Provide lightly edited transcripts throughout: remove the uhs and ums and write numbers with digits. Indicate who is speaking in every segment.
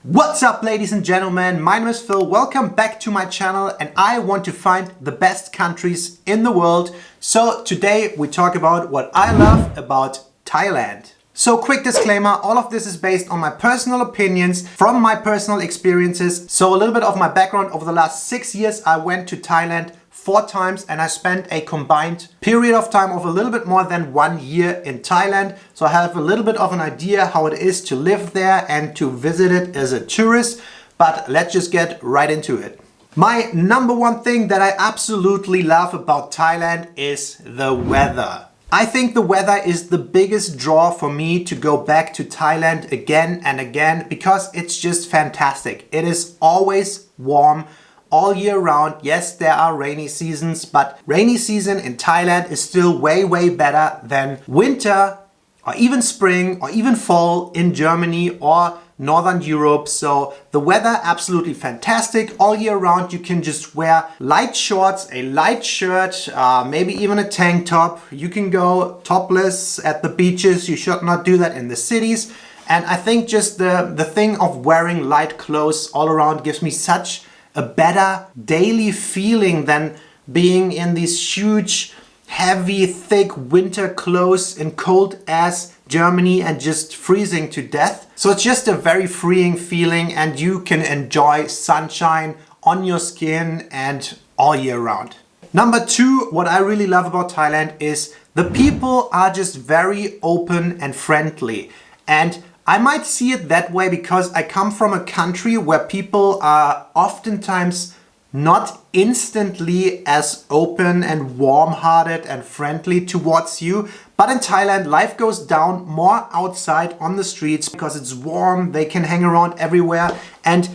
Speaker 1: What's up, ladies and gentlemen? My name is Phil. Welcome back to my channel, and I want to find the best countries in the world. So today we talk about what I love about Thailand. So quick disclaimer, all of this is based on my personal opinions from my personal experiences. So a little bit of my background. Over the last 6 years I went to Thailand 4 times and I spent a combined period of time of a little bit more than 1 year in Thailand. So I have a little bit of an idea how it is to live there and to visit it as a tourist. But let's just get right into it. My number one thing that I absolutely love about Thailand is the weather. I think the weather is the biggest draw for me to go back to Thailand again and again because it's just fantastic. It is always warm all year round. Yes, there are rainy seasons, but rainy season in Thailand is still way better than winter or even spring or even fall in Germany or Northern Europe. So the weather absolutely fantastic all year round. You can just wear light shorts, a light shirt, maybe even a tank top. You can go topless at the beaches. You should not do that in the cities. And I think just the thing of wearing light clothes all around gives me such a better daily feeling than being in these huge, heavy, thick winter clothes in cold ass Germany and just freezing to death. So it's just a very freeing feeling and you can enjoy sunshine on your skin and all year round. Number 2, what I really love about Thailand is the people are just very open and friendly. And I might see it that way because I come from a country where people are oftentimes not instantly as open and warm-hearted and friendly towards you. But in Thailand, life goes down more outside on the streets because it's warm, they can hang around everywhere. And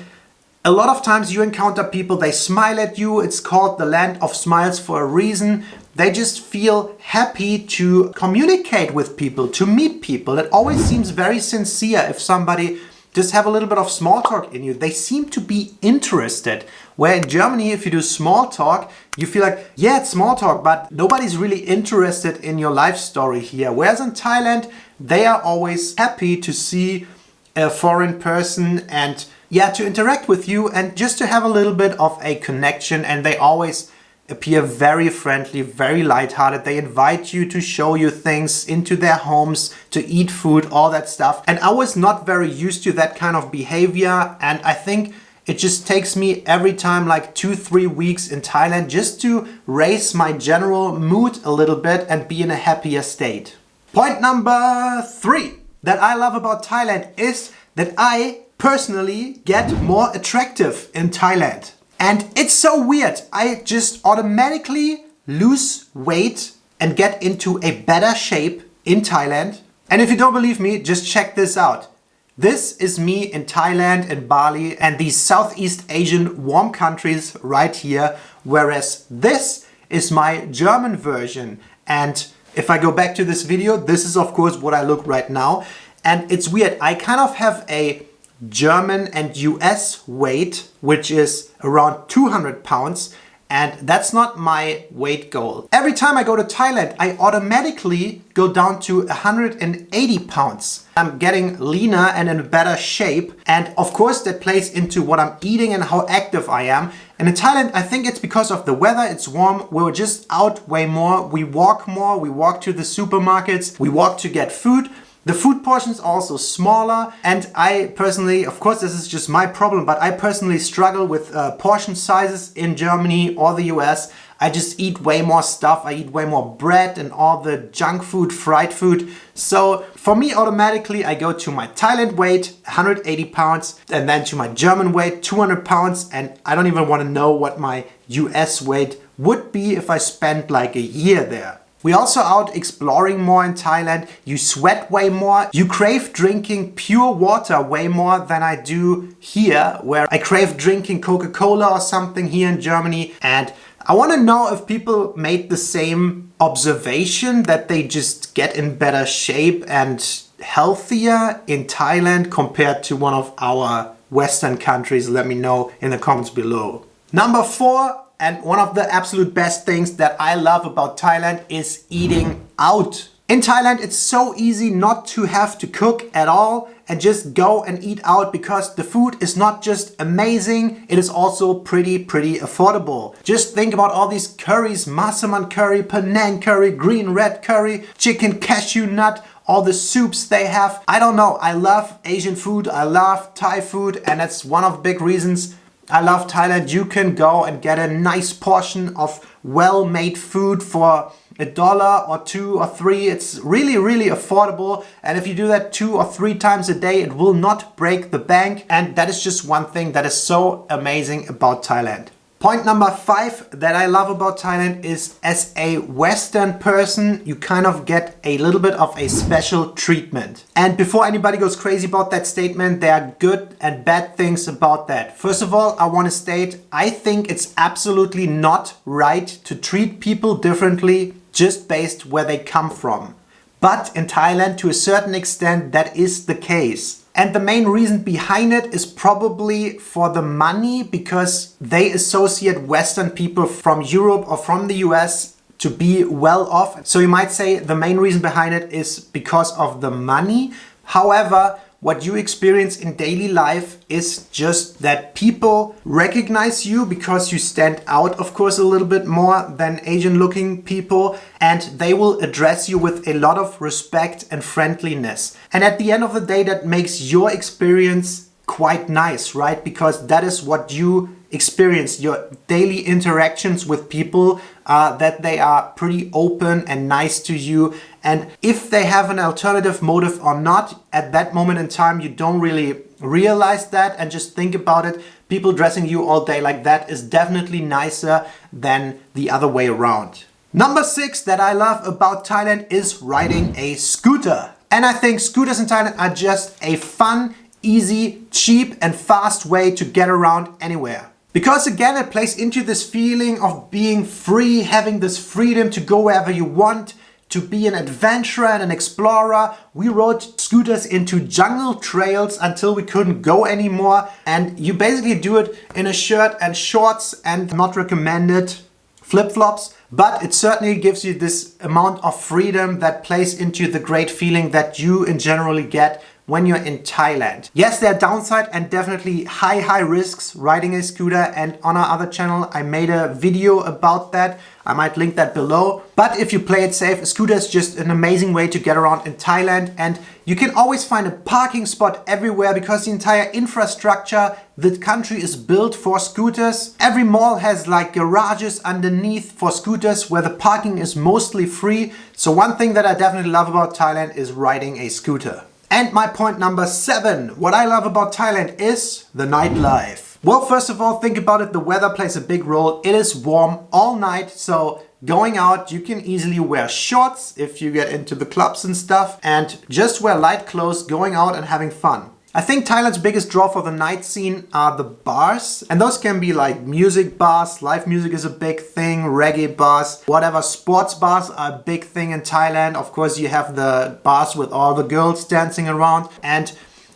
Speaker 1: a lot of times you encounter people, they smile at you. It's called the land of smiles for a reason. They just feel happy to communicate with people, to meet people. It always seems very sincere if somebody just have a little bit of small talk in you. They seem to be interested. Where in Germany, if you do small talk, you feel like, yeah, it's small talk, but nobody's really interested in your life story here. Whereas in Thailand, they are always happy to see a foreign person and yeah, to interact with you and just to have a little bit of a connection. And they always appear very friendly, very lighthearted. They invite you to show you things into their homes, to eat food, all that stuff. And I was not very used to that kind of behavior. And I think it just takes me every time like 2-3 weeks in Thailand just to raise my general mood a little bit and be in a happier state. Point number 3 that I love about Thailand is that I personally get more attractive in Thailand. And it's so weird. I just automatically lose weight and get into a better shape in Thailand. And if you don't believe me, just check this out. This is me in Thailand and Bali and these Southeast Asian warm countries right here. Whereas this is my German version. And if I go back to this video, this is of course what I look right now. And it's weird. I kind of have a German and US weight, which is around 200 pounds. And that's not my weight goal. Every time I go to Thailand, I automatically go down to 180 pounds. I'm getting leaner and in better shape. And of course that plays into what I'm eating and how active I am. And in Thailand, I think it's because of the weather. It's warm. We're just out way more. We walk more. We walk to the supermarkets. We walk to get food. The food portions are also smaller, and I personally, of course this is just my problem, but I personally struggle with portion sizes in Germany or the US. I just eat way more stuff. I eat way more bread and all the junk food, fried food. So for me, automatically I go to my Thailand weight, 180 pounds, and then to my German weight, 200 pounds. And I don't even want to know what my US weight would be if I spent like a year there. We're also out exploring more in Thailand. You sweat way more. You crave drinking pure water way more than I do here, where I crave drinking Coca-Cola or something here in Germany. And I want to know if people made the same observation that they just get in better shape and healthier in Thailand compared to one of our Western countries. Let me know in the comments below. Number 4. And one of the absolute best things that I love about Thailand is eating out In Thailand, it's so easy not to have to cook at all and just go and eat out because the food is not just amazing, it is also pretty affordable. Just think about all these curries, massaman curry, Penang curry, green red curry, chicken cashew nut, all the soups they have. I don't know, I love Asian food, I love Thai food, and that's one of the big reasons I love Thailand. You can go and get a nice portion of well-made food for $1 or $2 or $3. It's really affordable, and if you do that 2 or 3 times a day, it will not break the bank, and that is just one thing that is so amazing about Thailand. Point number 5 that I love about Thailand is, as a Western person, you kind of get a little bit of a special treatment. And before anybody goes crazy about that statement, there are good and bad things about that. First of all, I want to state, I think it's absolutely not right to treat people differently just based where they come from. But in Thailand, to a certain extent, that is the case. And the main reason behind it is probably for the money, because they associate Western people from Europe or from the US to be well off. So you might say the main reason behind it is because of the money. However, what you experience in daily life is just that people recognize you because you stand out, of course, a little bit more than Asian looking people, and they will address you with a lot of respect and friendliness. And at the end of the day, that makes your experience quite nice, right? Because that is what you experience, your daily interactions with people, that they are pretty open and nice to you. And if they have an alternative motive or not, at that moment in time, you don't really realize that, and just think about it. People dressing you all day like that is definitely nicer than the other way around. Number 6 that I love about Thailand is riding a scooter. And I think scooters in Thailand are just a fun, easy, cheap and fast way to get around anywhere. Because again, it plays into this feeling of being free, having this freedom to go wherever you want, to be an adventurer and an explorer. We rode scooters into jungle trails until we couldn't go anymore. And you basically do it in a shirt and shorts, and not recommended flip-flops. But it certainly gives you this amount of freedom that plays into the great feeling that you in generally get when you're in Thailand. Yes, there are downside and definitely high risks riding a scooter, and on our other channel I made a video about that. I might link that below. But if you play it safe, a scooter is just an amazing way to get around in Thailand, and you can always find a parking spot everywhere because the entire infrastructure, the country is built for scooters. Every mall has like garages underneath for scooters where the parking is mostly free. So one thing that I definitely love about Thailand is riding a scooter. And my point number 7, what I love about Thailand is the nightlife. Well, first of all, think about it, the weather plays a big role. It is warm all night, so going out, you can easily wear shorts if you get into the clubs and stuff, and just wear light clothes, going out and having fun. I think Thailand's biggest draw for the night scene are the bars, and those can be like music bars. Live music is a big thing, reggae bars, whatever. Sports bars are a big thing in Thailand. Of course, you have the bars with all the girls dancing around, and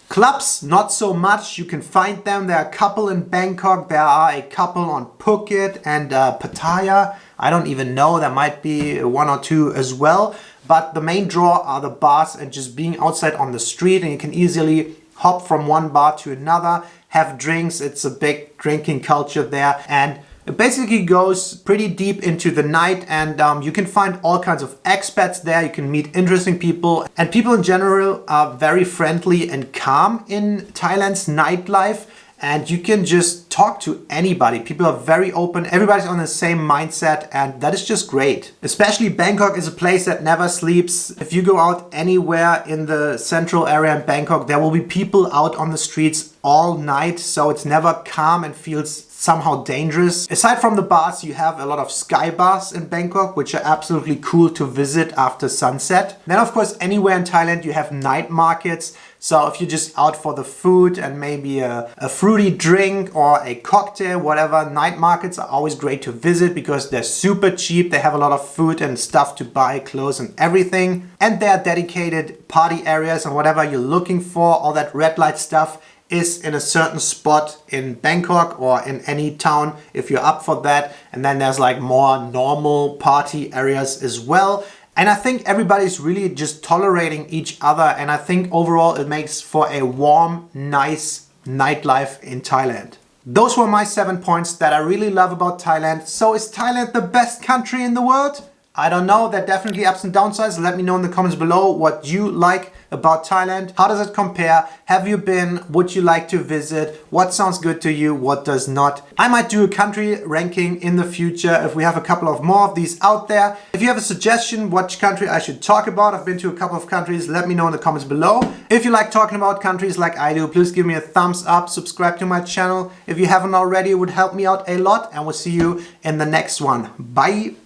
Speaker 1: clubs, not so much. You can find them. There are a couple in Bangkok, there are a couple on Phuket and Pattaya. I don't even know, there might be 1 or 2 as well. But the main draw are the bars and just being outside on the street, and you can easily hop from one bar to another, have drinks. It's a big drinking culture there, and it basically goes pretty deep into the night, and you can find all kinds of expats there. You can meet interesting people, and people in general are very friendly and calm in Thailand's nightlife, and you can just talk to anybody. People are very open, everybody's on the same mindset, and that is just great. Especially Bangkok is a place that never sleeps. If you go out anywhere in the central area in Bangkok, there will be people out on the streets all night, so it's never calm and feels somehow dangerous. Aside from the bars, you have a lot of sky bars in Bangkok, which are absolutely cool to visit after sunset. Then of course, anywhere in Thailand you have night markets. So if you're just out for the food and maybe a fruity drink or a cocktail, whatever, night markets are always great to visit because they're super cheap. They have a lot of food and stuff to buy, clothes and everything. And they are dedicated party areas, and whatever you're looking for, all that red light stuff is in a certain spot in Bangkok or in any town if you're up for that. And then there's like more normal party areas as well. And I think everybody's really just tolerating each other. And I think overall it makes for a warm, nice nightlife in Thailand. Those were my 7 points that I really love about Thailand. So is Thailand the best country in the world? I don't know, there are definitely ups and downsides. Let me know in the comments below what you like about Thailand. How does it compare? Have you been? Would you like to visit? What sounds good to you? What does not? I might do a country ranking in the future if we have a couple of more of these out there. If you have a suggestion which country I should talk about, I've been to a couple of countries, let me know in the comments below. If you like talking about countries like I do, please give me a thumbs up, subscribe to my channel. If you haven't already, it would help me out a lot, and we'll see you in the next one. Bye!